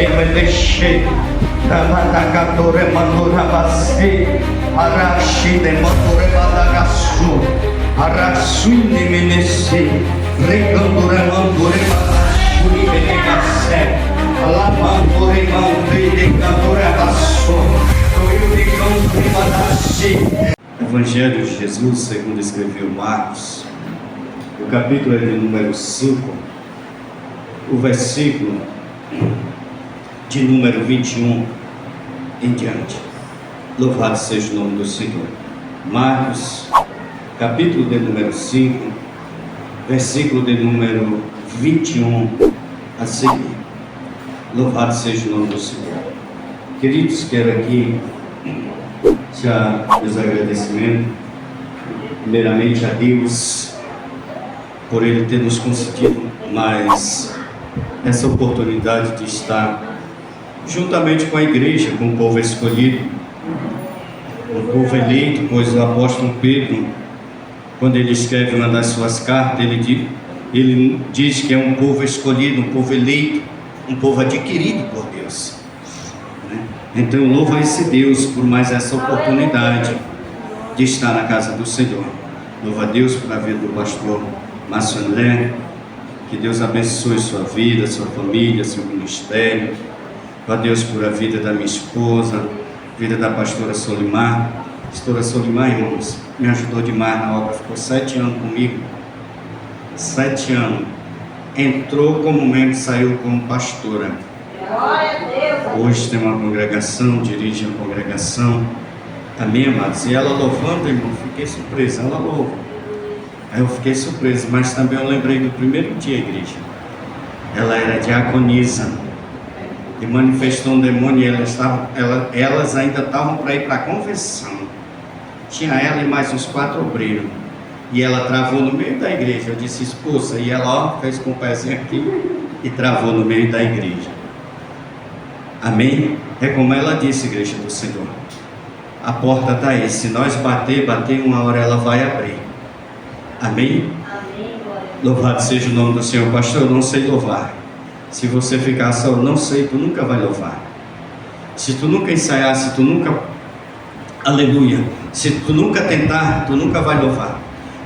Meleshe, Tamatakature Mandurabasi, Arashi de Mandure Badagasu, Arasuni Menesi, Recandure Mandure Badasuri Benegase, Alamandure Mandure de Candure Basso, Toyo de Candure Badasi. Evangelho de Jesus, segundo escreveu Marcos, o capítulo é de número 5, o versículo de número 21 em diante. Louvado seja o nome do Senhor. Marcos, capítulo de número 5, versículo de número 21 a seguir. Louvado seja o nome do Senhor. Queridos, quero aqui já meus agradecimentos, primeiramente a Deus, por Ele ter nos concedido mais essa oportunidade de estar juntamente com a igreja, com o povo escolhido, o povo eleito, pois o apóstolo Pedro, quando ele escreve uma das suas cartas, ele diz que é um povo escolhido, um povo eleito, um povo adquirido por Deus. Então eu louvo a esse Deus por mais essa oportunidade de estar na casa do Senhor. Louvo a Deus pela vida do pastor Márcio André, que Deus abençoe sua vida, sua família, seu ministério. Louvo a Deus por a vida da minha esposa, vida da pastora Solimar. Pastora Solimar, irmãos, me ajudou demais na obra, ficou 7 anos comigo. 7 anos. Entrou como membro, saiu como pastora. Hoje tem uma congregação, dirige a congregação. Amém, amados? E ela louvando, irmão, fiquei surpresa, ela louva. Aí eu fiquei surpreso, mas também eu lembrei do primeiro dia, igreja. Ela era diaconisa e manifestou um demônio e elas ainda estavam para ir para a convenção. Tinha ela e mais uns 4 obreiros. E ela travou no meio da igreja. Eu disse, esposa, e ela fez com o pezinho aqui e travou no meio da igreja. Amém? É como ela disse, igreja do Senhor. A porta está aí. Se nós bater, uma hora ela vai abrir. Amém? Amém. Louvado seja o nome do Senhor. Pastor, eu não sei louvar. Se você ficar só, eu não sei, tu nunca vai louvar. Se tu nunca ensaiar, se tu nunca... Aleluia. Se tu nunca tentar, tu nunca vai louvar.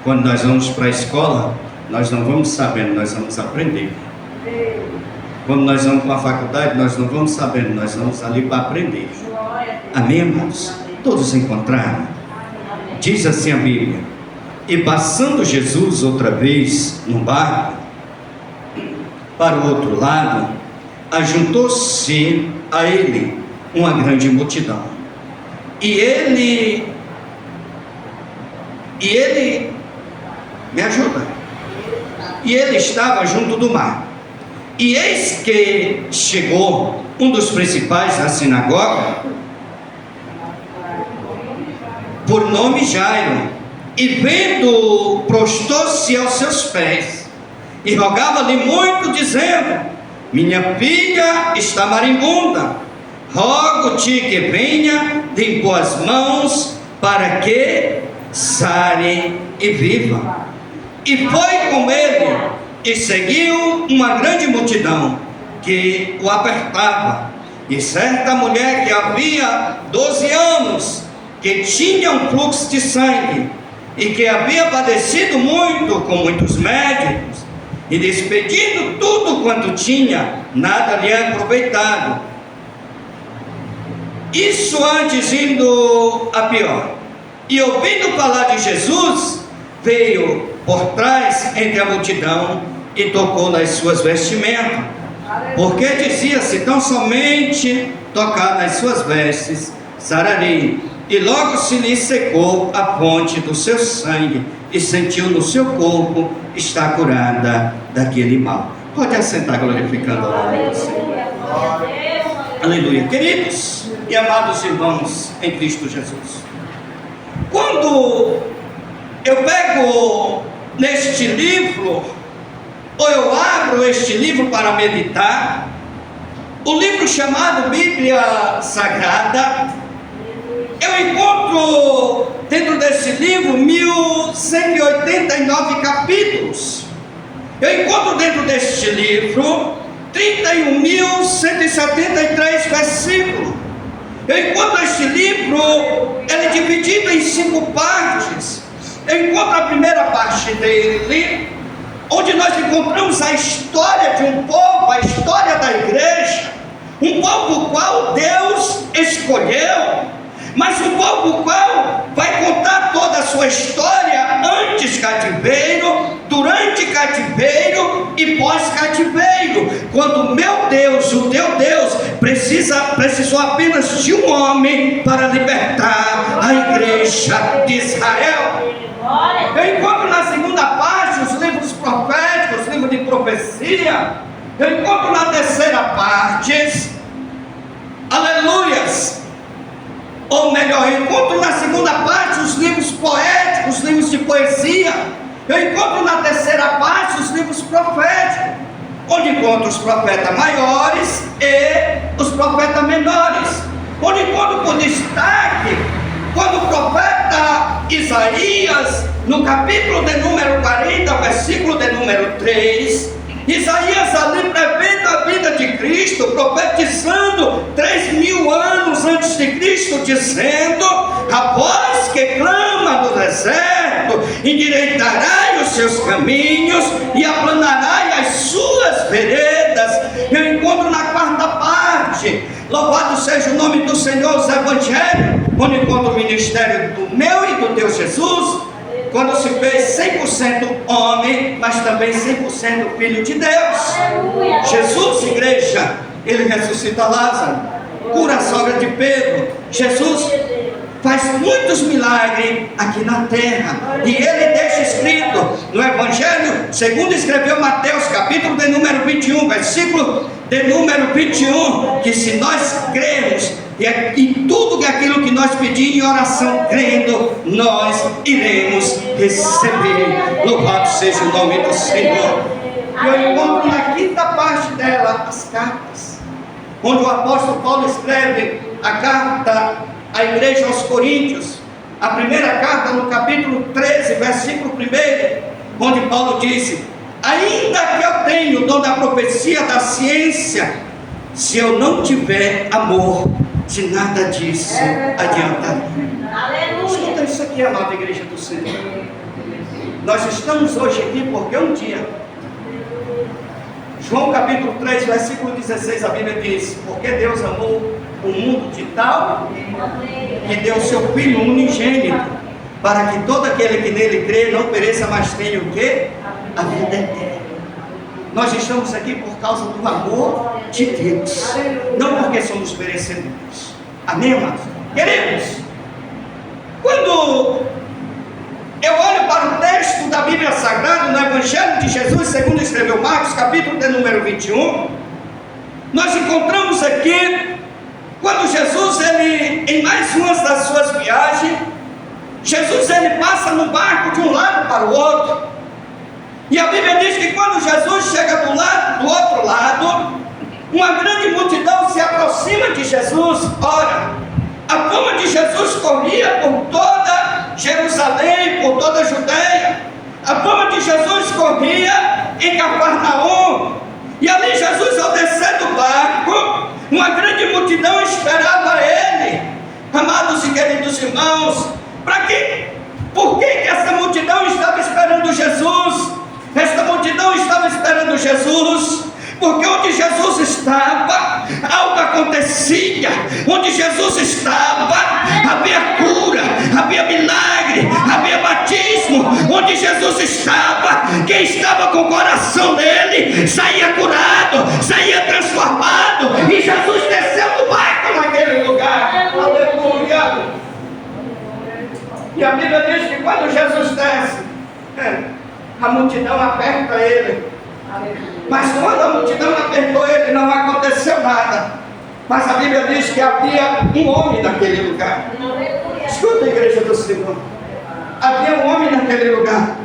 Quando nós vamos para a escola, nós não vamos sabendo, nós vamos aprender. Quando nós vamos para a faculdade, nós não vamos sabendo, nós vamos ali para aprender. Amém, irmãos? Todos encontraram? Diz assim a Bíblia: e passando Jesus outra vez no barco, para o outro lado, ajuntou-se a ele uma grande multidão. E ele, me ajuda. E ele estava junto do mar. E eis que chegou um dos principais da sinagoga, por nome Jairo, e vendo, prostou-se aos seus pés, e rogava-lhe muito, dizendo: minha filha está moribunda, rogo-te que venha, de impor as mãos, para que sare e viva. E foi com ele, e seguiu uma grande multidão que o apertava. E certa mulher que havia 12 anos, que tinha um fluxo de sangue, e que havia padecido muito com muitos médicos, e despedindo tudo quanto tinha, nada lhe é aproveitado. Isso antes indo a pior. E ouvindo falar de Jesus, veio por trás entre a multidão e tocou nas suas vestimentas, porque dizia-se: tão somente tocar nas suas vestes, sararei. E logo se lhe secou a fonte do seu sangue, e sentiu no seu corpo estar curada daquele mal. Pode assentar, glorificando o nome do Senhor. Aleluia. Queridos e amados irmãos em Cristo Jesus, quando eu pego neste livro, ou eu abro este livro para meditar, o livro chamado Bíblia Sagrada, eu encontro dentro desse livro 1189 capítulos. Eu encontro dentro deste livro 31.173 versículos. Eu encontro este livro, ele é dividido em 5 partes. Eu encontro a primeira parte dele, onde nós encontramos a história de um povo, a história da igreja, um povo o qual Deus escolheu, mas um povo o qual vai contar toda a sua história antes cativeiro, durante cativeiro e pós-cativeiro, quando meu Deus, o teu Deus, precisou apenas de um homem para libertar a igreja de Israel. Eu encontro na segunda parte os livros proféticos, os livros de profecia. Eu encontro na terceira parte, aleluias, ou melhor, eu encontro na segunda parte os livros poéticos, os livros de poesia. Eu encontro na terceira parte os livros proféticos, onde encontro os profetas maiores e os profetas menores, onde encontro por destaque, quando o profeta Isaías, no capítulo de número 40, versículo de número 3, Isaías ali prevendo a vida de Cristo, profetizando 3.000 anos antes de Cristo, dizendo: a voz que clama no deserto, endireitará os seus caminhos e aplanará as suas veredas. Eu encontro na quarta parte, louvado seja o nome do Senhor, os evangelhos, onde encontro o ministério do meu e do teu Jesus, quando se fez 100% homem, mas também 100% filho de Deus. Jesus, igreja, ele ressuscita Lázaro, cura a sogra de Pedro. Jesus faz muitos milagres aqui na terra, e ele deixa escrito no evangelho, segundo escreveu Mateus, capítulo de número 21, versículo de número 21, que se nós cremos e tudo aquilo que nós pedimos em oração, crendo, nós iremos receber. Louvado seja o nome do Senhor. E eu encontro na quinta parte dela as cartas, onde o apóstolo Paulo escreve a carta à igreja aos Coríntios, a primeira carta no capítulo 13, versículo 1, onde Paulo disse: ainda que eu tenha o dom da profecia, da ciência, se eu não tiver amor, de nada disso adianta. Escuta isso aqui, amada igreja do Senhor. Nós estamos hoje aqui porque um dia, João capítulo 3, versículo 16, a Bíblia diz: porque Deus amou o mundo de tal que deu o seu Filho unigênito, para que todo aquele que nele crê não pereça, mas tenha o quê? A vida eterna. Nós estamos aqui por causa do amor de Deus, não porque somos merecedores. Amém, amados? Queridos, quando eu olho para o texto da Bíblia Sagrada, no Evangelho de Jesus, segundo escreveu Marcos, capítulo de número 21, nós encontramos aqui, quando Jesus, ele, em mais uma das suas viagens, Jesus, ele passa no barco de um lado para o outro. E a Bíblia diz que quando Jesus chega do outro lado, uma grande multidão se aproxima de Jesus. Ora, a fama de Jesus corria por toda Jerusalém, por toda a Judeia. A fama de Jesus corria em Cafarnaum. E ali Jesus, ao descer do barco, uma grande multidão esperava ele. Amados e queridos irmãos, por que essa multidão estava esperando Jesus? Esta multidão estava esperando Jesus, porque onde Jesus estava, algo acontecia. Onde Jesus estava, havia cura, havia milagre, havia batismo. Onde Jesus estava, quem estava com o coração dele saía curado, saía transformado. E Jesus desceu do barco naquele lugar. Aleluia. E a Bíblia diz que quando Jesus desce, a multidão aperta ele. Mas quando a multidão apertou ele, não aconteceu nada. Mas a Bíblia diz que havia um homem naquele lugar. Escuta, a igreja do Senhor, havia um homem naquele lugar.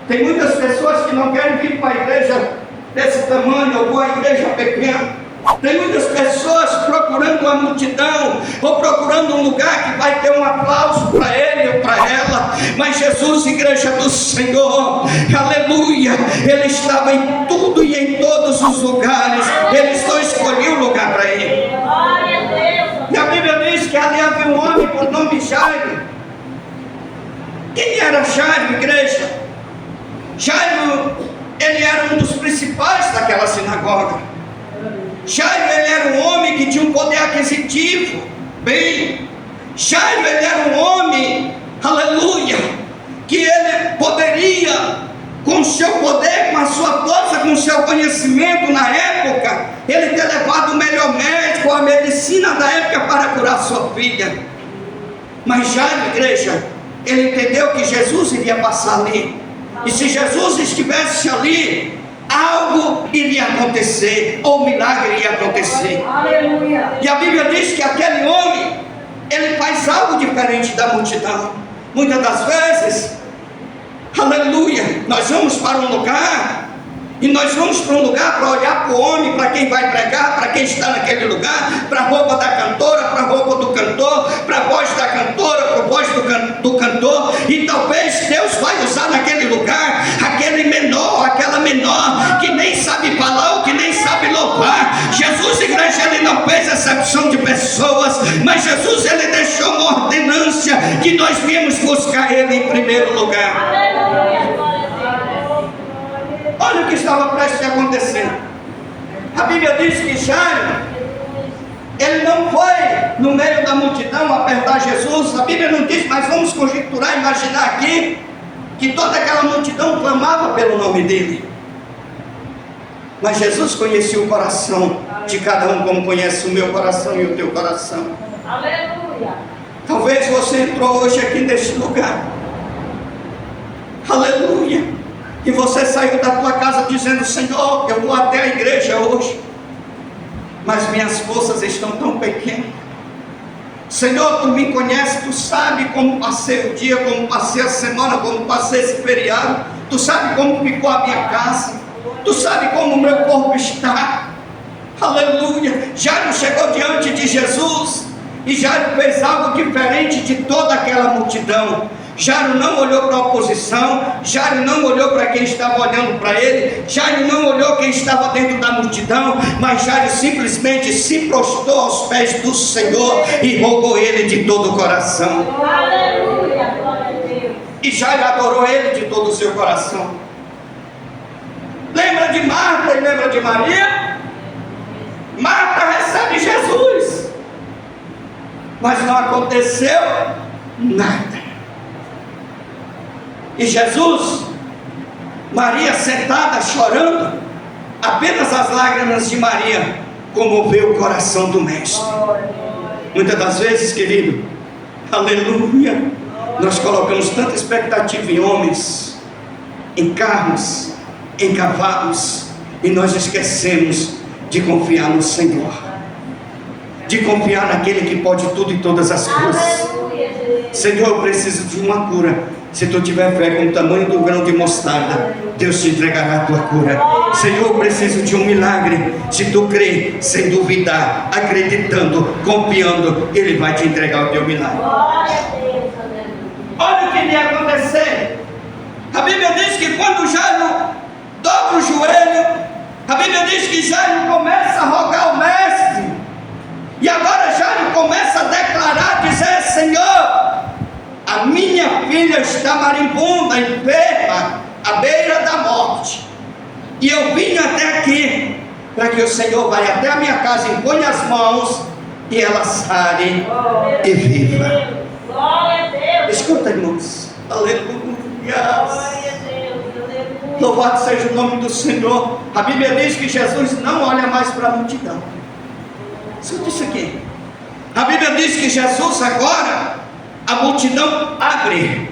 Tem muitas pessoas que não querem vir para a igreja desse tamanho, ou para a igreja pequena. Tem muitas pessoas procurando uma multidão, ou procurando um lugar que vai ter um aplauso para ele ou para ela. Mas Mas Jesus, igreja do Senhor, aleluia, Ele estava em tudo e em todos os lugares. Ele só escolheu o lugar para Ele. E a Bíblia diz que ali havia um homem por nome Jairo. Quem era Jairo, igreja? Jairo, ele era um dos principais daquela sinagoga. Jairo, ele era um homem que tinha um poder aquisitivo. Bem, Jairo, ele era um homem, aleluia, que ele poderia, com o seu poder, com a sua força, com o seu conhecimento na época, ele ter levado o melhor médico, a medicina da época para curar sua filha. Mas Jairo, igreja, ele entendeu que Jesus iria passar ali. E se Jesus estivesse ali, algo iria acontecer, ou um milagre iria acontecer. Aleluia. E a Bíblia diz que aquele homem, ele faz algo diferente da multidão. Muitas das vezes, aleluia, nós vamos para um lugar, e nós vamos para um lugar para olhar para o homem, para quem vai pregar, para quem está naquele lugar, para a roupa da cantora, para a roupa do cantor, para a voz da cantora, para a voz do cantor, e talvez Deus vai usar naquele lugar aquele menor, aquela menor que nem sabe falar ou que nem sabe louvar. Jesus, igreja, ele não fez exceção de pessoas, mas Jesus, ele deixou uma ordenância que nós viemos buscar ele em primeiro lugar. Olha o que estava prestes a acontecer. A Bíblia diz que Jairo, ele não foi no meio da multidão apertar Jesus. A Bíblia não diz, mas vamos conjecturar, imaginar aqui, que toda aquela multidão clamava pelo nome dele. Mas Jesus conhecia o coração de cada um, como conhece o meu coração e o teu coração. Aleluia. Talvez você entrou hoje aqui neste lugar, aleluia, e você saiu da tua casa dizendo: Senhor, eu vou até a igreja hoje, mas minhas forças estão tão pequenas. Senhor, tu me conheces, tu sabe como passei o dia, como passei a semana, como passei esse feriado, tu sabe como ficou a minha casa, tu sabe como o meu corpo está. Aleluia. Jairo chegou diante de Jesus, e Jairo fez algo diferente de toda aquela multidão. Jairo não olhou para a oposição, Jairo não olhou para quem estava olhando para ele, Jairo não olhou quem estava dentro da multidão, mas Jairo simplesmente se prostrou aos pés do Senhor e rogou ele de todo o coração. Aleluia, glória a Deus. E Jairo adorou ele de todo o seu coração. Lembra de Marta e lembra de Maria? Marta recebe Jesus, mas não aconteceu nada. E Jesus, Maria sentada chorando, apenas as lágrimas de Maria comoveu o coração do Mestre. Muitas das vezes, querido, aleluia, nós colocamos tanta expectativa em homens, em carros, em cavalos, e nós esquecemos de confiar no Senhor, de confiar naquele que pode tudo e todas as coisas. Senhor, eu preciso de uma cura. Se tu tiver fé com o tamanho do grão de mostarda, Deus te entregará a tua cura. Senhor, eu preciso de um milagre. Se tu crer, sem duvidar, acreditando, confiando, Ele vai te entregar o teu milagre. Olha o que ia acontecer. A Bíblia diz que quando Jairo dobra o joelho, a Bíblia diz que Jairo começa a rogar ao Mestre. E agora Jairo começa a declarar, dizer: Senhor, a minha filha está moribunda, enferma, à beira da morte. E eu vim até aqui, para que o Senhor vá até a minha casa, impõe as mãos, e ela sare e viva. Glória a Deus. Escuta, irmãos. Aleluia. Louvado seja o nome do Senhor. A Bíblia diz que Jesus não olha mais para a multidão. Escuta isso aqui. A Bíblia diz que Jesus agora, a multidão abre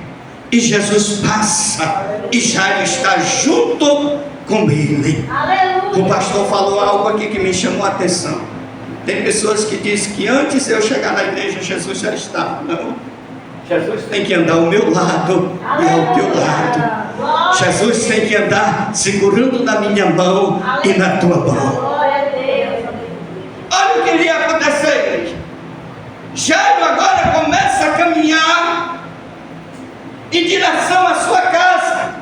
e Jesus passa, e Jairo está junto com ele. Aleluia. O pastor falou algo aqui que me chamou a atenção. Tem pessoas que dizem que antes de eu chegar na igreja, Jesus já estava. Não, Jesus tem que andar ao meu lado e ao teu lado. Jesus tem que andar segurando na minha mão e na tua mão. Olha o que iria acontecer. Jairo agora começa a caminhar, em direção à sua casa.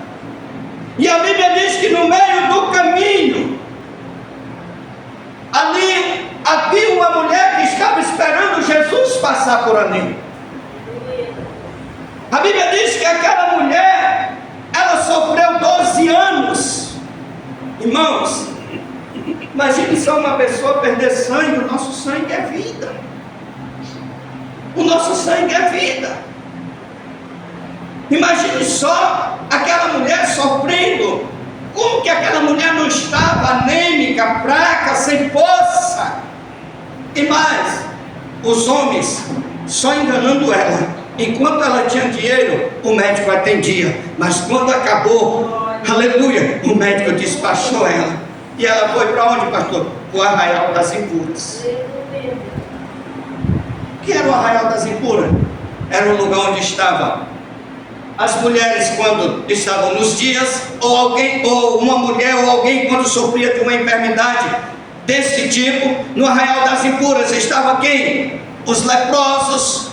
E a Bíblia diz que no meio do caminho, ali havia uma mulher que estava esperando Jesus passar por ali. A Bíblia diz que aquela mulher, ela sofreu 12 anos. Irmãos, imagine só uma pessoa perder sangue. O nosso sangue é vida. O nosso sangue é vida. Imagine só aquela mulher sofrendo. Como que aquela mulher não estava anêmica, fraca, sem força? E mais, os homens só enganando ela. Enquanto ela tinha dinheiro, o médico atendia. Mas quando acabou, aleluia, o médico despachou ela. E ela foi para onde, pastor? O Arraial das Impuras. O que era o Arraial das Impuras? Era o lugar onde estavam as mulheres quando estavam nos dias, ou alguém, ou uma mulher, ou alguém quando sofria de uma enfermidade desse tipo. No Arraial das Impuras estava quem? Os leprosos,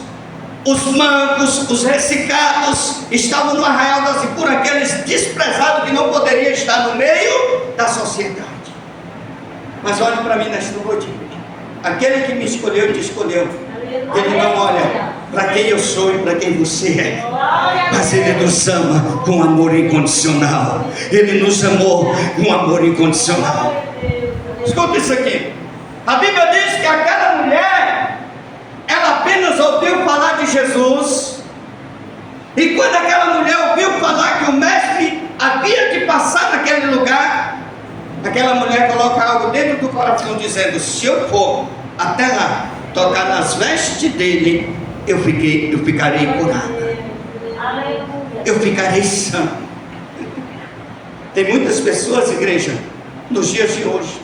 os mancos, os ressecados, estavam no Arraial das Impuras, aqueles desprezados que não poderiam estar no meio da sociedade. Mas olhe para mim nesta noite, aquele que me escolheu e te escolheu, ele não olha para quem eu sou e para quem você é, mas ele nos ama com amor incondicional. Ele nos amou com amor incondicional. Escuta isso aqui. A Bíblia diz que aquela mulher, ela apenas ouviu falar de Jesus, e quando aquela mulher ouviu falar que o mestre havia de passar naquele lugar, aquela mulher coloca algo dentro do coração dizendo: se eu for até lá, tocar nas vestes dele, eu ficarei curada, eu ficarei sã. Tem muitas pessoas, igreja, nos dias de hoje,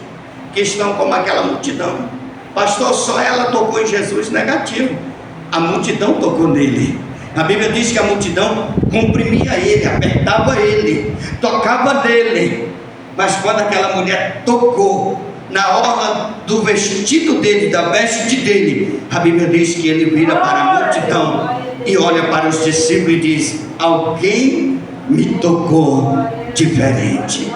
que estão como aquela multidão. Pastor, só ela tocou em Jesus. Negativo, a multidão tocou nele. A Bíblia diz que a multidão comprimia ele, apertava ele, tocava nele. Mas quando aquela mulher tocou na orla do vestido dele, da veste dele, a Bíblia diz que ele vira para a multidão e olha para os discípulos e diz: alguém me tocou diferente.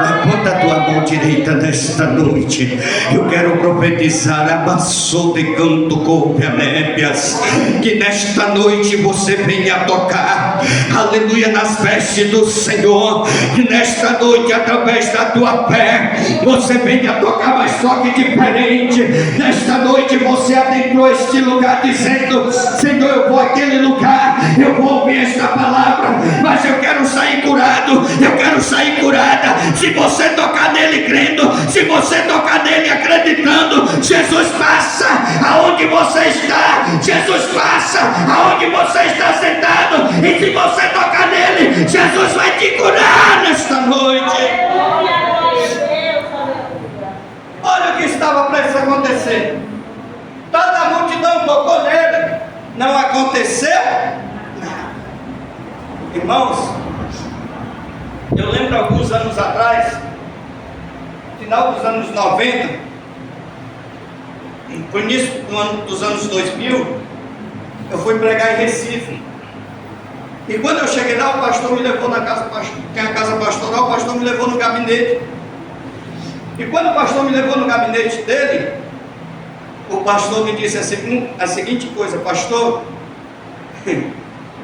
Levanta a tua mão direita nesta noite. Eu quero profetizar, abassou de canto coupe anébias, que nesta noite você venha tocar, aleluia, nas vestes do Senhor. Que nesta noite, através da tua fé, você venha tocar, mas toque diferente. Nesta noite você adentrou este lugar dizendo: Senhor, eu vou àquele lugar, eu vou ouvir esta palavra, mas eu quero sair curado, eu quero sair curada. Se você tocar nele crendo, se você tocar nele acreditando, Jesus passa aonde você está, Jesus passa aonde você está sentado, e se você tocar nele, Jesus vai te curar nesta noite. Olha o que estava prestes a acontecer. Toda a multidão tocou nele, não aconteceu nada. Irmãos, eu lembro alguns anos atrás, final dos anos 90, foi início dos anos 2000, eu fui pregar em Recife. E quando eu cheguei lá, o pastor me levou na casa, tem a casa pastoral, o pastor me levou no gabinete. E quando o pastor me levou no gabinete dele, o pastor me disse a seguinte coisa: pastor,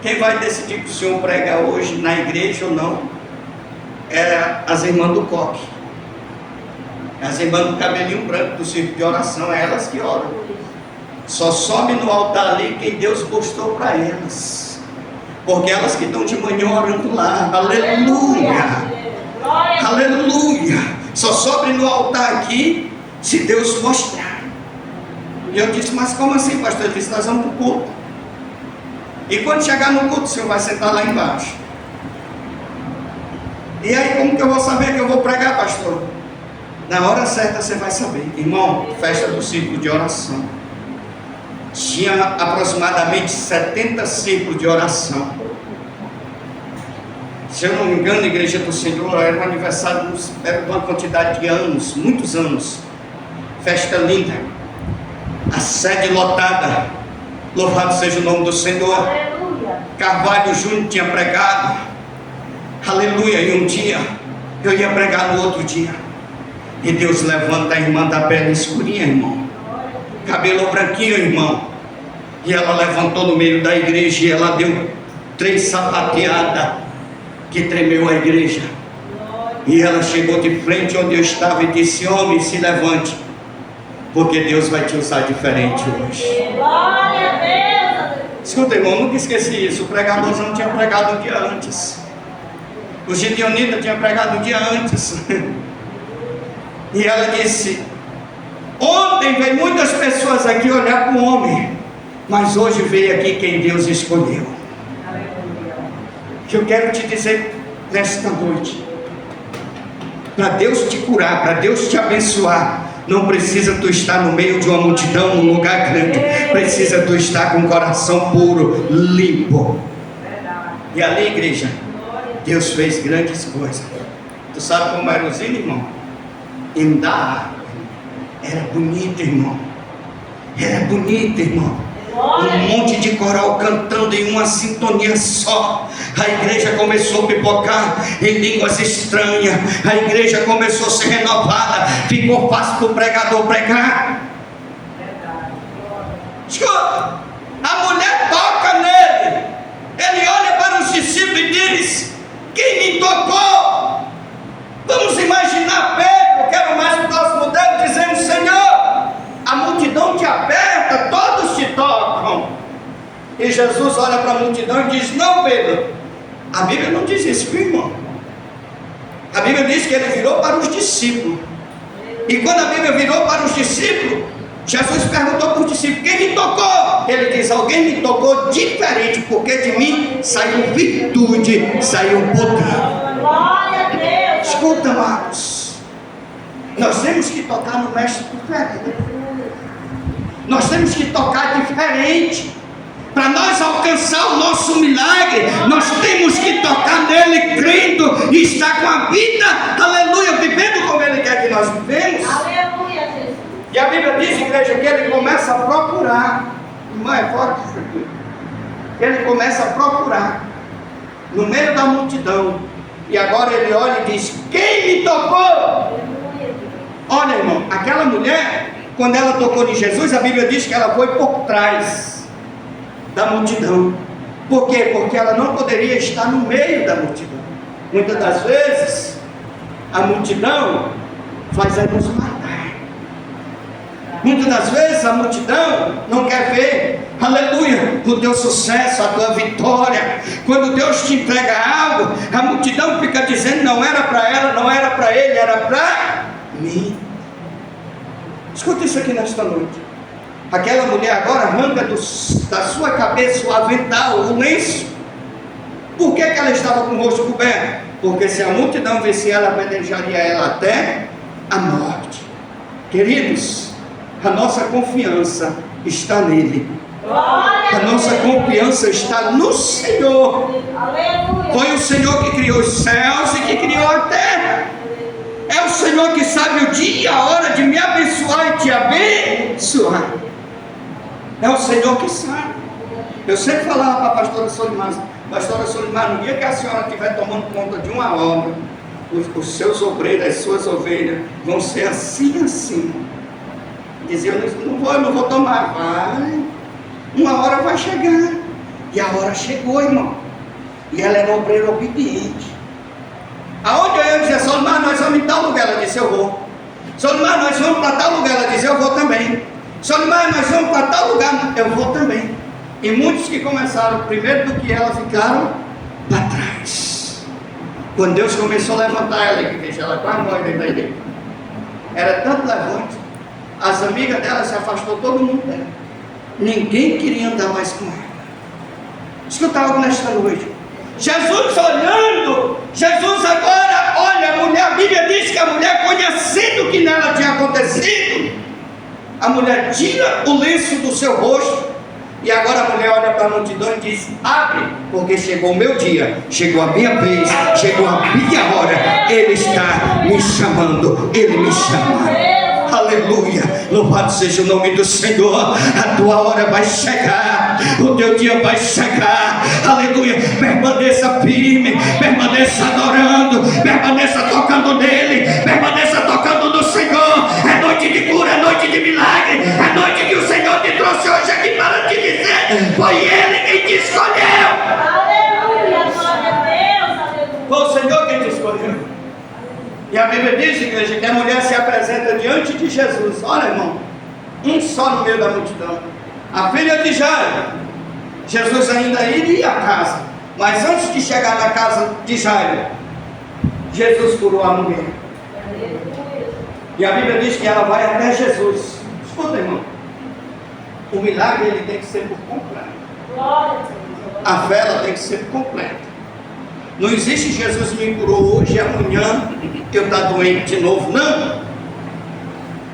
quem vai decidir que o senhor prega hoje na igreja ou não é as irmãs do coque, as irmãs do cabelinho branco do circo de oração, é elas que oram. Só sobe no altar ali quem Deus mostrou para elas, porque elas que estão de manhã orando lá. Aleluia, aleluia. Só sobe no altar aqui se Deus mostrar. E eu disse: mas como assim, pastor? Ele disse: nós vamos para o culto, e quando chegar no culto o senhor vai sentar lá embaixo. E aí, como que eu vou saber que eu vou pregar, pastor? Na hora certa você vai saber. Irmão, festa do círculo de oração. Tinha aproximadamente 70 círculos de oração. Se eu não me engano, a igreja do Senhor era um aniversário, era de uma quantidade de anos, muitos anos. Festa linda, a sede lotada. Louvado seja o nome do Senhor. Carvalho Júnior tinha pregado, aleluia, e um dia eu ia pregar no outro dia, e Deus levanta a irmã da pele escurinha, irmão, cabelo branquinho, irmão, e ela levantou no meio da igreja, e ela deu 3 sapateadas, que tremeu a igreja, e ela chegou de frente onde eu estava e disse: homem, se levante, porque Deus vai te usar diferente hoje. Glória a Deus. Escuta, irmão, nunca esqueci isso. O pregadorzão tinha pregado um dia antes, o Gideonita tinha pregado um dia antes, e ela disse: ontem veio muitas pessoas aqui olhar para o homem, mas hoje veio aqui quem Deus escolheu. Que eu quero te dizer nesta noite, para Deus te curar, para Deus te abençoar, não precisa tu estar no meio de uma multidão, num lugar grande, precisa tu estar com o coração puro, limpo. E ali, igreja, Deus fez grandes coisas. Tu sabe como era o zinho, irmão? Ainda era bonito, irmão. Era bonito, irmão. Um monte de coral cantando em uma sintonia só. A igreja começou a pipocar em línguas estranhas. A igreja começou a ser renovada. Ficou fácil para o pregador pregar. Escuta, a mulher toca nele. Ele olha para os discípulos e diz: quem me tocou? Vamos imaginar Pedro, que era o mais próximo dele, dizendo: Senhor, a multidão te aperta, todos te tocam. E Jesus olha para a multidão e diz: não, Pedro, a Bíblia não diz isso, irmão. A Bíblia diz que ele virou para os discípulos. E quando a Bíblia virou para os discípulos, Jesus perguntou para os discípulos: quem me tocou? Ele diz: alguém me tocou diferente, porque de mim saiu virtude, saiu poder. Glória a Deus. Escuta, amados, nós temos que tocar no mestre diferente. Nós temos que tocar diferente. Para nós alcançar o nosso milagre, nós temos que tocar nele, crendo e estar com a vida, aleluia, vivendo como ele quer que nós vivemos. Aleluia, Jesus. E a Bíblia diz, igreja, que ele começa a procurar. Irmã, é forte isso aqui. Ele começa a procurar no meio da multidão. E agora ele olha e diz: quem me tocou? Olha, irmão, aquela mulher, quando ela tocou em Jesus, a Bíblia diz que ela foi por trás da multidão. Por quê? Porque ela não poderia estar no meio da multidão. Muitas das vezes a multidão faz nos matar. Muitas das vezes a multidão não quer ver, aleluia, o teu sucesso, a tua vitória. Quando Deus te entrega algo, a multidão fica dizendo: não era para ela, não era para ele, era para mim. Escuta isso aqui nesta noite. Aquela mulher agora arranca da sua cabeça o avental, o lenço. Por que ela estava com o rosto coberto? Porque se a multidão visse ela, apedrejaria ela até a morte. Queridos, a nossa confiança está nele. A nossa confiança está no Senhor. Aleluia. Foi o Senhor que criou os céus e que criou a terra. É o Senhor que sabe o dia e a hora de me abençoar e te abençoar. É o Senhor que sabe. Eu sempre falava para a pastora Solimar: pastora Solimar, no dia que a senhora estiver tomando conta de uma obra, os seus obreiros, as suas ovelhas vão ser assim, assim. Dizia: eu não vou tomar. Vai, uma hora vai chegar. E a hora chegou, irmão. E ela era obreira obediente. Aonde eu ia dizer: Solimar, nós vamos em tal lugar. Ela disse: eu vou. Solimar, nós vamos para tal lugar. Ela disse: eu vou também. Solimar, nós vamos para tal lugar. Eu vou também. E muitos que começaram primeiro do que ela ficaram para trás. Quando Deus começou a levantar ela, igreja, ela quase morre dentro da igreja. Era tanto levante, as amigas dela se afastou, todo mundo dela. Ninguém queria andar mais com ela. Escuta algo nesta noite. Jesus olhando, Jesus agora olha a mulher. A Bíblia diz que a mulher, conhecendo o que nela tinha acontecido, a mulher tira o lenço do seu rosto. E agora a mulher olha para a multidão e diz: abre, porque chegou o meu dia, chegou a minha vez, chegou a minha hora. Ele está me chamando, Ele me chama. Aleluia. Louvado seja o nome do Senhor. A tua hora vai chegar. O teu dia vai chegar. Aleluia. Permaneça firme. Permaneça adorando. Permaneça tocando nele. Permaneça tocando no Senhor. É noite de cura. É noite de milagre. É noite que o Senhor te trouxe hoje aqui para te dizer. Foi Ele quem te escolheu. Aleluia, glória a Deus, aleluia. Foi o Senhor quem te escolheu. E a Bíblia diz, igreja, que a mulher se apresenta diante de Jesus. Olha, irmão, um só no meio da multidão. A filha de Jairo. Jesus ainda iria à casa. Mas antes de chegar na casa de Jairo, Jesus curou a mulher. E a Bíblia diz que ela vai até Jesus. Escuta, irmão. O milagre ele tem que ser por completo. Glória a Deus. A fé ela tem que ser completa. Não existe Jesus me curou hoje e amanhã eu estou doente de novo. Não.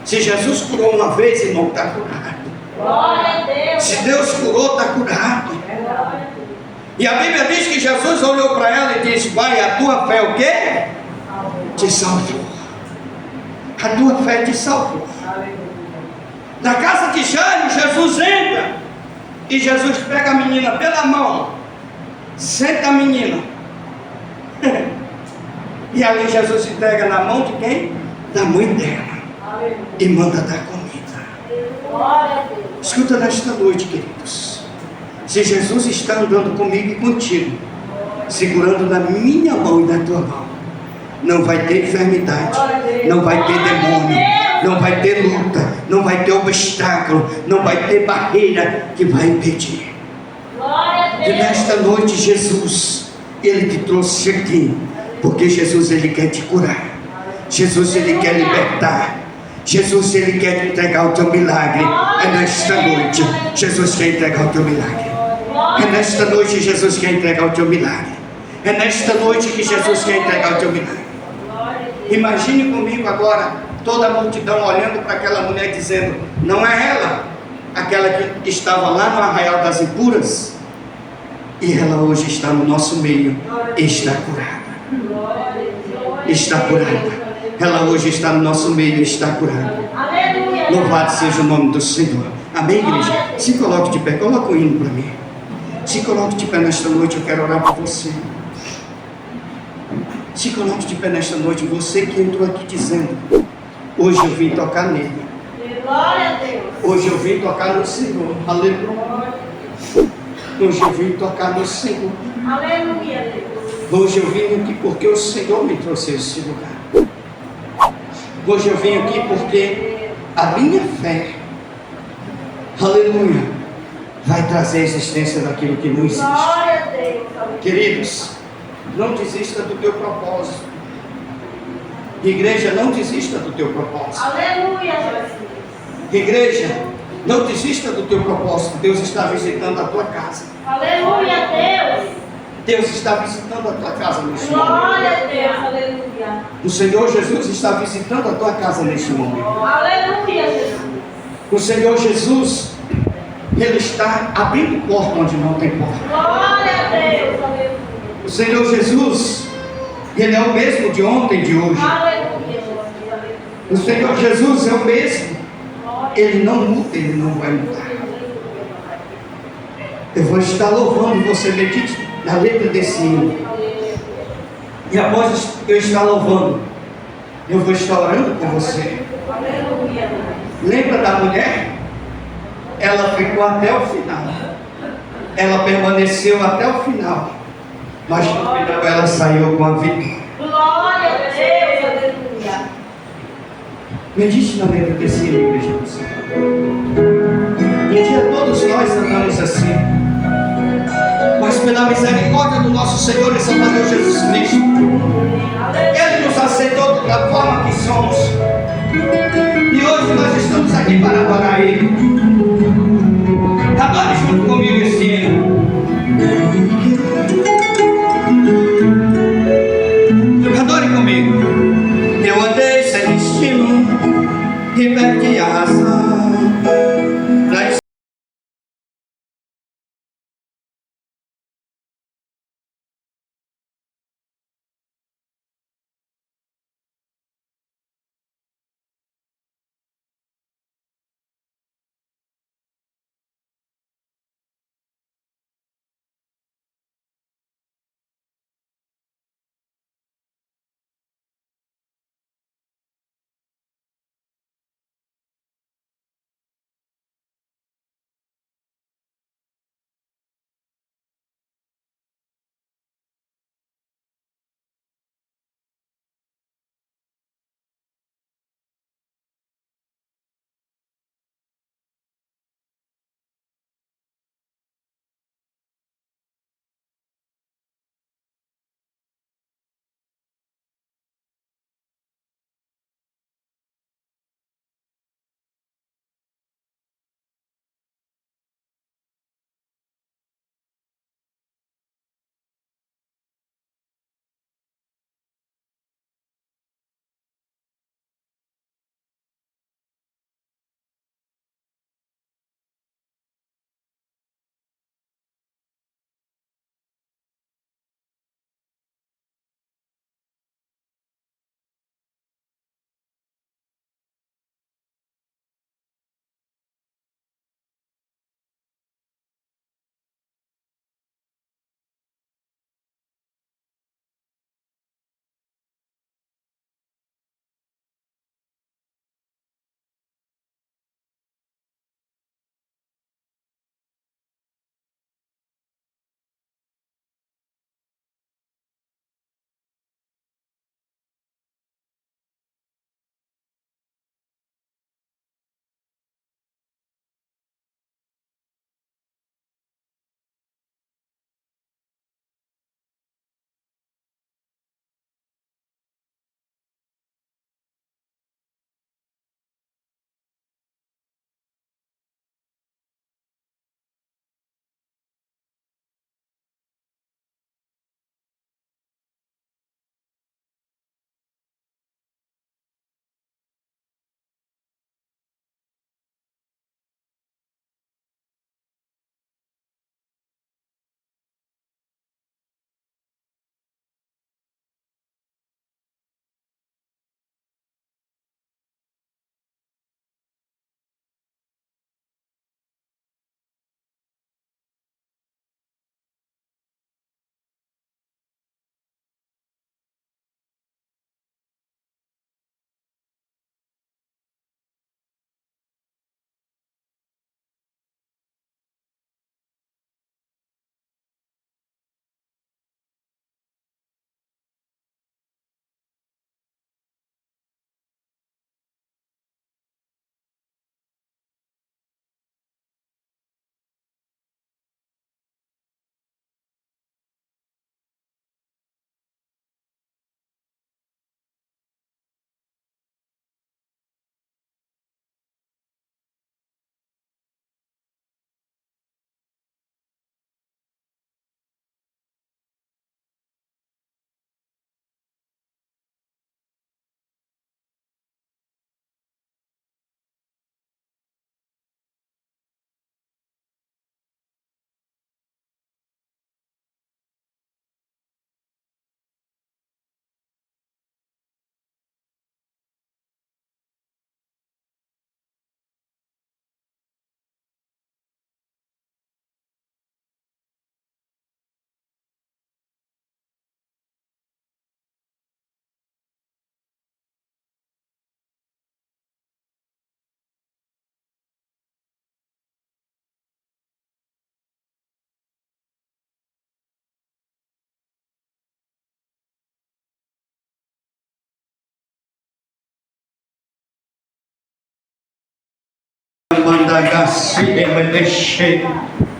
Se Jesus curou uma vez, irmão, está curado. Glória a Deus. Se Deus curou, está curado. E a Bíblia diz que Jesus olhou para ela e disse: vai, a tua fé o quê? Te salvou. A tua fé te salvou. Na casa de Jairo, Jesus entra. E Jesus pega a menina pela mão. Senta a menina. E ali Jesus entrega na mão de quem? Da mãe dela. E manda dar comida. Glória a Deus. Escuta nesta noite, queridos. Se Jesus está andando comigo e contigo, segurando na minha mão e na tua mão, não vai ter enfermidade, não vai ter demônio, não vai ter luta, não vai ter obstáculo, não vai ter barreira que vai impedir. Glória a E Deus. nesta noite Jesus, Ele te trouxe aqui, porque Jesus Ele quer te curar, Jesus Ele quer libertar, Jesus Ele quer te entregar o teu milagre. É nesta noite, Jesus quer entregar o teu milagre. É nesta noite Jesus quer entregar o teu milagre. É nesta noite que Jesus quer entregar o teu milagre. Imagine comigo agora toda a multidão olhando para aquela mulher dizendo: não é ela, aquela que estava lá no Arraial das Impuras, e ela hoje está no nosso meio e está curada. Está curada. Ela hoje está no nosso meio e está curada. Aleluia. Louvado seja o nome do Senhor. Amém, igreja? Se coloque de pé, coloca o hino para mim. Se coloque de pé nesta noite, eu quero orar por você. Se coloque de pé nesta noite, você que entrou aqui dizendo: hoje eu vim tocar nele. Glória a Deus. Hoje eu vim tocar no Senhor. Aleluia. Hoje eu vim tocar no Senhor. Aleluia, Deus. Hoje eu vim aqui porque o Senhor me trouxe a esse lugar. Hoje eu vim aqui porque a minha fé, aleluia, vai trazer a existência daquilo que não existe. Glória a Deus. Queridos, não desista do teu propósito. Igreja, não desista do teu propósito. Aleluia, Jesus. Igreja, não desista do teu propósito. Deus está visitando a tua casa. Aleluia, Deus. Deus está visitando a tua casa neste momento. Glória a Deus. Aleluia. O Senhor Jesus está visitando a tua casa neste momento. Aleluia, Jesus. O Senhor Jesus, Ele está abrindo porta onde não tem porta. Glória a Deus. Aleluia. O Senhor Jesus, Ele é o mesmo de ontem e de hoje. Aleluia. O Senhor Jesus é o mesmo. Ele não muda, Ele não vai mudar. Eu vou estar louvando, você medite na letra desse hino. E após eu estar louvando, eu vou estar orando com você. Aleluia. Lembra da mulher? Ela ficou até o final. Ela permaneceu até o final. Mas no final ela saiu com a vitória. Glória a Deus. Aleluia. Medite na letra desse hino, igreja do Senhor. Um dia todos nós andamos assim. Mas pela misericórdia do nosso Senhor e Salvador Jesus Cristo, Ele nos aceitou da forma que somos. E hoje nós estamos aqui para adorar Ele. Adore junto comigo esse hino. Adore comigo. Eu andei sem destino e perdi a razão. Rabadagasi Demedeshe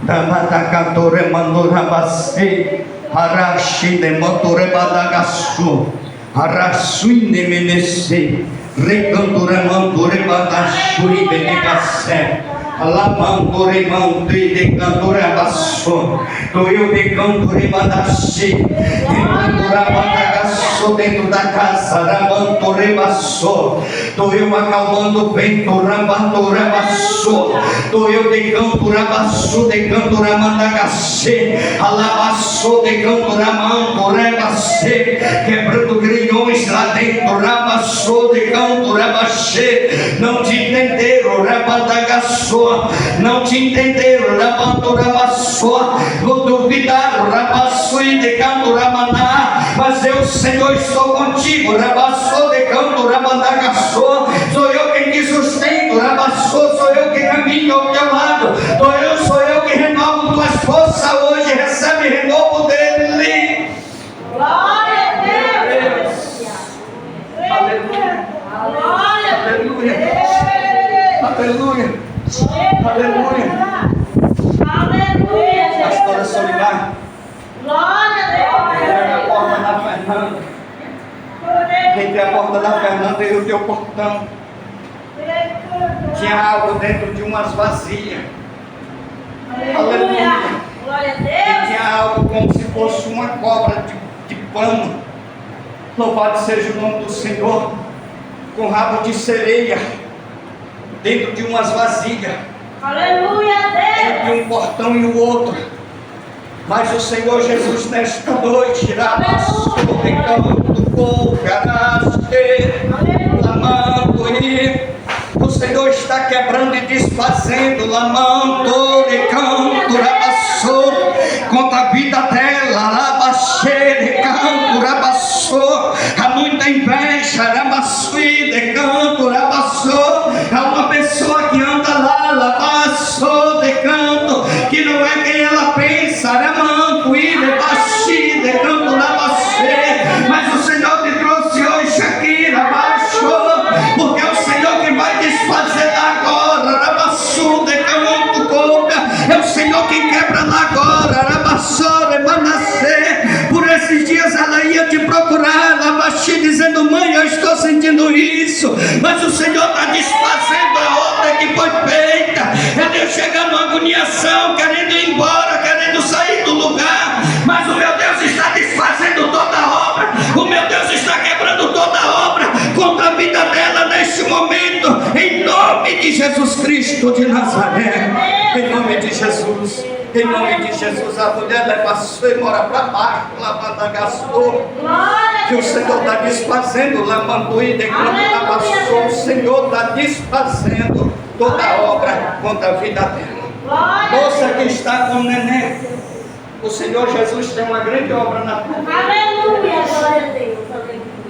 Ramadakatore Mandurabasi Harashi de Motore Badagasu Harasui de Menese Recandure Mandure Badashuri Benegase Alamandure Mandre de Canture Basso Toyo de Canture Badashi Recandura Badagaso dentro da casa Ramandure Basso Toyo acalmando o peito Ramandure Basso Toyo de Cantura Basso de Cantura Mandagasse Alabasso de Cantura Mandure Basse quebrando grilhões lá dentro Rabasso de Cantura Basse não te entenderam Rabadagasso não te entenderam Rabandura Basso não duvidaram Rabasso e de Cantura Maná mas eu Senhor estou contigo Rabasso de Cantura Mandagasso sou eu quem te sustento Rabasso sou eu que caminho ao teu lado sou eu que renovo tuas forças hoje recebe renovo dele. Glória a Deus. Aleluia. Glória a Deus. Aleluia. Aleluia. Aleluia. Pastora Solimar, Glória a entrega a Deus. porta da Fernanda. Entre a porta da Fernanda e o teu portão. Tinha algo dentro de umas vasilhas. Aleluia. Glória a E Deus. tinha algo como se fosse uma cobra de pano. Louvado seja o nome do Senhor. Com rabo de sereia. Dentro de umas vasilhas. Aleluia a Deus. Entre um portão e o outro. Mas o Senhor Jesus nesta noite irá o Senhor está quebrando e desfazendo lamando de canto rabassou contra a vida dela labaxê canto rabassou há muita inveja rabassui de canto rabassou há uma pessoa que anda lá labassou de canto que não é quem ela pensa ramanco e lebaxi de canto rabassê mas o Senhor te trouxe hoje aqui rabassou porque é o Senhor que vai desfazer agora rabassu de canto cobra é o Senhor que quebra lá agora rabassou remanacê por esses dias ela ia te procurar labaxi dizendo mãe eu estou sentindo isso mas o Senhor está desfazendo a obra que foi feita ela ia chegar numa agoniação querendo ir embora querendo sair do lugar mas o meu Deus está desfazendo toda a obra o meu Deus está quebrando toda a obra contra a vida dela neste momento em nome de Jesus Cristo de Nazaré em nome de Jesus em nome de Jesus a mulher passou e mora para baixo lavando a gastou que o Senhor está desfazendo lavando e declarando passou o Senhor está desfazendo toda a obra contra a vida dela moça que está com o neném o Senhor Jesus tem uma grande obra na tua vida. Aleluia. Glória a Deus.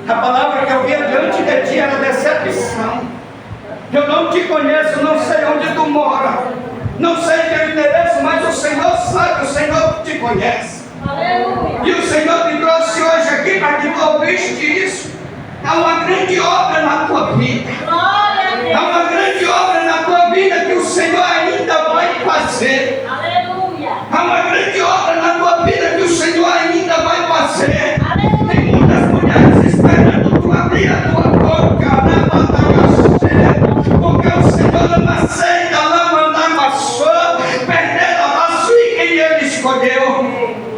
A palavra que eu vi diante de ti era decepção. Eu não te conheço, não sei onde tu mora, não sei teu endereço, mas o Senhor sabe, o Senhor te conhece. Aleluia. E o Senhor te trouxe hoje aqui para que tu ouviste isso. Há uma grande obra na tua vida. Glória a Deus. Há uma grande obra na tua vida que o Senhor ainda vai fazer. Aleluia. Há uma grande obra na tua vida que o Senhor ainda vai fazer. Aleluia. Tem muitas mulheres esperando tu abrir a tua boca, porque o Senhor não aceita lá mandar maçã, perder a maçã e quem ele escolheu.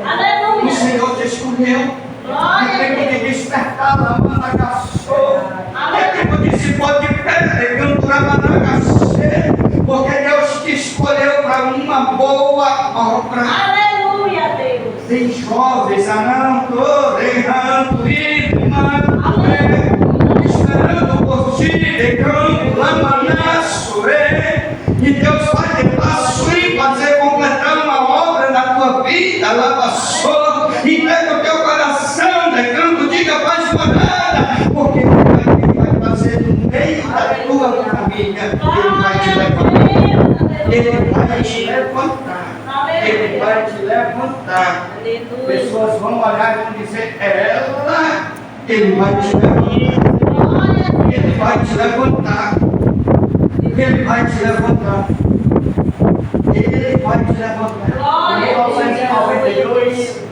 Aleluia. O Senhor te escolheu. Glória É a tempo de Deus. despertar lá mandar maçã. É tempo de se pôr de pé, cantar mandar porque Deus te escolheu para uma boa obra. Aleluia, Deus. Tem jovens anando, errando e esperando por ti, decando lamanaço, e Deus vai te passo e fazer completar uma obra na tua vida, lavassou, entrega o teu coração, decando, diga paz parada, porque Ele vai fazer no meio da tua família, Ele vai te levantar. Ele vai te levantar. Ele vai te levantar. Pessoas vão olhar e vão dizer, ela, Ele vai te levantar. Ele vai te levantar. Ele vai te levantar. levantar. Glória Em a Deus. 1992,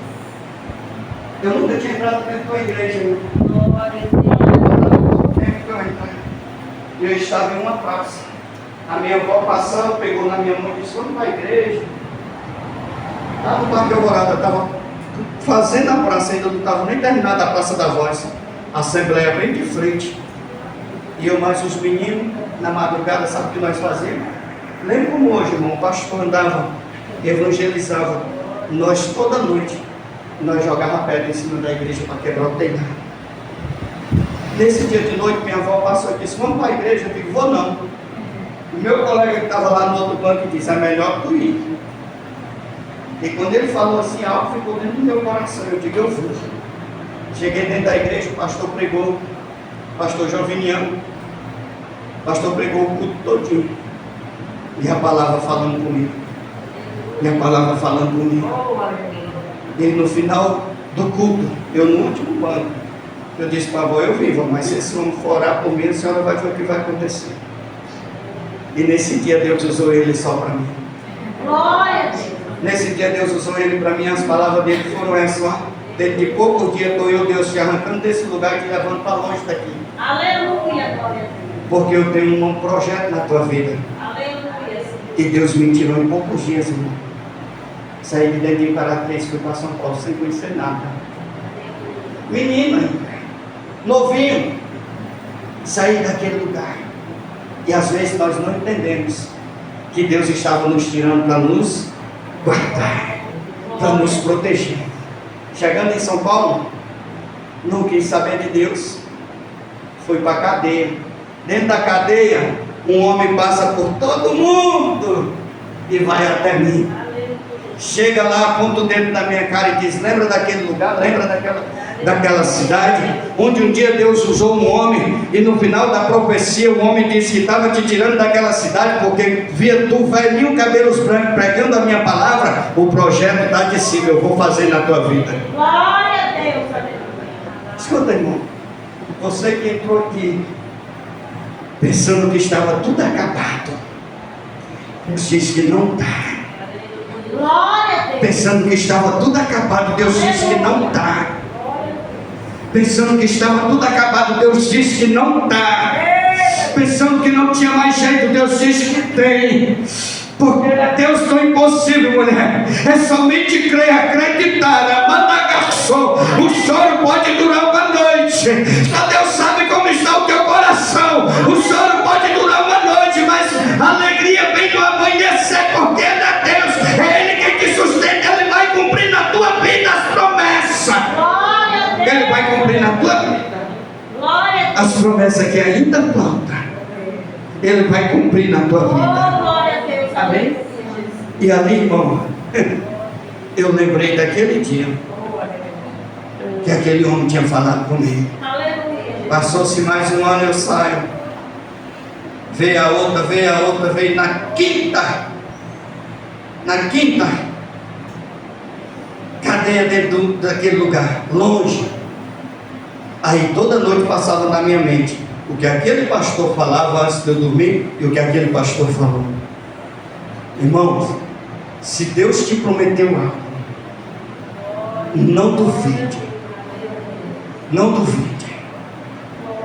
eu nunca tinha entrado dentro da igreja. Glória a Deus. Eu estava em uma praça. A minha avó passando, pegou na minha mão e disse: vamos para a igreja. Lá no Parque Alvorada, estava fazendo a praça, ainda não estava nem terminada a Praça da Voz. A assembleia bem de frente. E eu mais os meninos, na madrugada, sabe o que nós fazíamos? Lembro como hoje, irmão, o pastor andava, evangelizava. Nós toda noite, nós jogávamos pedra em cima da igreja para quebrar o telhado. Nesse dia de noite, minha avó passou e disse: vamos para a igreja. Eu digo: vou não. O meu colega que estava lá no outro banco disse: é melhor tu ir. E quando ele falou assim, algo ficou dentro do meu coração. Eu digo: eu vou. Cheguei dentro da igreja, o pastor pregou, o pastor Joviniano, o pastor pregou o culto todinho. E a palavra falando comigo. E a palavra falando comigo. E no final do culto, eu no último banco, eu disse para a avó: eu vivo, mas se esse homem for orar por mim, a senhora vai ver o que vai acontecer. E nesse dia Deus usou ele só para mim. Glória a Deus. Nesse dia Deus usou ele para mim, as palavras dele foram essas: ó, dentro de poucos dias estou eu, Deus, te arrancando desse lugar e te levando para longe daqui. Aleluia, glória a Deus. Porque eu tenho um projeto na tua vida. Aleluia. E Deus me tirou em poucos dias, irmão. Saí de dentro de Imperatriz, fui para São Paulo sem conhecer nada. Menino ainda, novinho, saí daquele lugar. E às vezes nós não entendemos que Deus estava nos tirando para nos guardar, para nos proteger. Chegando em São Paulo, não quis saber de Deus. Fui para a cadeia. Dentro da cadeia, um homem passa por todo mundo e vai até mim. Chega lá, aponta o dedo na minha cara e diz: lembra daquele lugar? Lembra daquela cidade onde um dia Deus usou um homem e no final da profecia o homem disse que estava te tirando daquela cidade porque via tu velhinho, cabelos brancos, pregando a minha palavra. O projeto está de cima, eu vou fazer na tua vida. Glória a Deus. Escuta, irmão, você que entrou aqui pensando que estava tudo acabado, Deus diz que não está. Glória a Deus. Pensando que estava tudo acabado, Deus diz que não está. Pensando que estava tudo acabado, Deus diz que não está. Pensando que não tinha mais jeito, Deus diz que tem. Porque Deus não é impossível, mulher. É somente crer, acreditar. Mandagaçou. O choro pode durar uma noite. Só Deus sabe como está o teu coração. O choro pode durar uma noite, mas a alegria vem do amanhecer, porque Ele é Deus. É Ele quem te sustenta. Ele vai cumprir na tua vida as promessas. Glória a Deus. Ele vai cumprir na tua vida Glória a Deus. as promessas que ainda faltam. Ele vai cumprir na tua vida. Oh, glória a Deus. Amém? E ali, irmão, eu lembrei daquele dia que aquele homem tinha falado comigo. Aleluia. Passou-se mais um ano, eu saio. Veio a outra, veio na quinta. Cadeia dentro daquele lugar, longe. Aí toda noite passava na minha mente o que aquele pastor falava antes de eu dormir e o que aquele pastor falou. Irmãos, se Deus te prometeu algo, não duvide. Não duvide.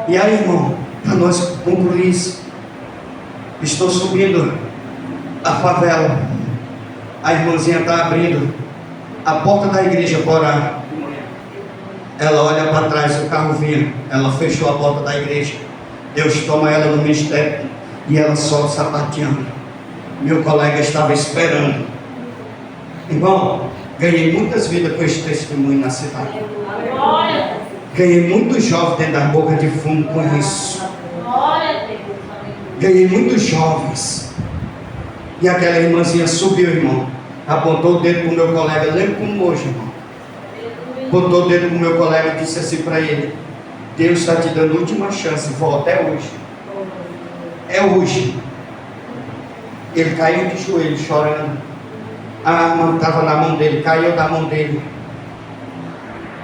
E aí, irmão, para nós concluir isso, estou subindo a favela. A irmãzinha está abrindo a porta da igreja para orar. Ela olha para trás, o carro vinha. Ela fechou a porta da igreja. Deus toma ela no ministério e ela só sapateando. Meu colega estava esperando. Irmão, ganhei muitas vidas com esse testemunho na cidade. Glória a Deus. Ganhei muitos jovens dentro da boca de fumo com isso. Glória a Deus. Ganhei muitos jovens. E aquela irmãzinha subiu, irmão. Apontou o dedo para o meu colega. Lembro como hoje, irmão. Apontou o dedo para o meu colega e disse assim para ele: Deus está te dando última chance. Volta, é hoje. É hoje. Ele caiu de joelho chorando. A arma estava na mão dele, caiu da mão dele.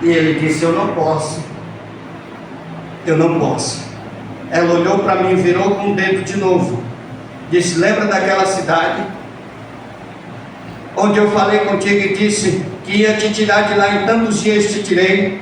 E ele disse: eu não posso. Eu não posso. Ela olhou para mim, virou com o dedo de novo. Disse: lembra daquela cidade onde eu falei contigo e disse que ia te tirar de lá, em tantos dias te tirei.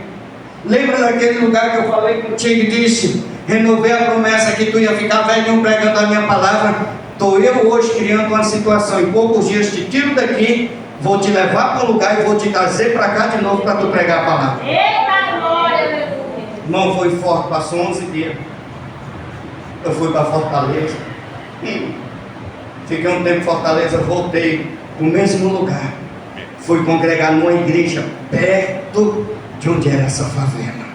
Lembra daquele lugar que eu falei contigo e disse, renovei a promessa que tu ia ficar velhinho pregando a minha palavra? Estou eu hoje criando uma situação, em poucos dias te tiro daqui, vou te levar para um lugar e vou te trazer para cá de novo para tu pregar a palavra. Eita glória, aleluia. Não foi forte, passou 11 dias. Eu fui para Fortaleza. Fiquei um tempo em Fortaleza, voltei no mesmo lugar. Fui congregar numa igreja perto de onde era essa favela.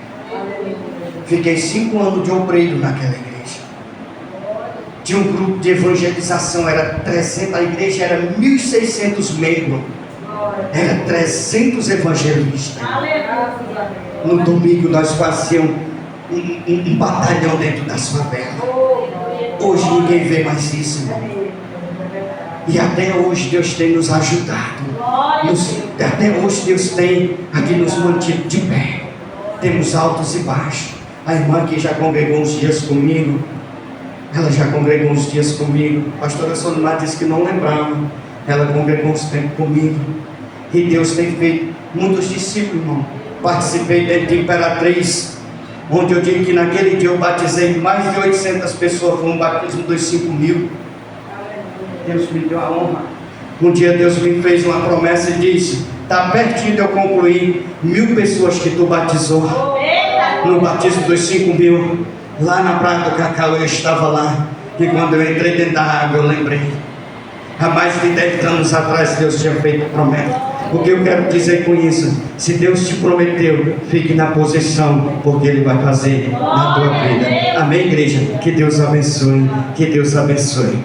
Fiquei 5 anos de obreiro naquela igreja. Tinha um grupo de evangelização, era 300, a igreja era 1.600 membros. Era 300 evangelistas. No domingo nós fazíamos um batalhão dentro das favelas. Hoje ninguém vê mais isso, irmão. E até hoje Deus tem nos ajudado. Até hoje Deus tem aqui nos mantido de pé. Temos altos e baixos. A irmã que já congregou uns dias comigo, ela já congregou uns dias comigo. A pastora Solimar disse que não lembrava. Ela congregou uns tempos comigo. E Deus tem feito muitos discípulos, irmão. Participei dentro de Imperatriz, onde eu digo que naquele dia eu batizei mais de 800 pessoas. Foi um batismo dos 5.000. Deus me deu a honra. Um dia Deus me fez uma promessa e disse, está pertinho de eu concluir 1.000 pessoas que tu batizou. No batismo dos 5.000, lá na Praia do Cacau, eu estava lá. E quando eu entrei dentro da água, eu lembrei. Há mais de 10 anos atrás Deus tinha feito promessa. O que eu quero dizer com isso? Se Deus te prometeu, fique na posição, porque Ele vai fazer na tua vida. Amém, igreja? Que Deus abençoe. Que Deus abençoe.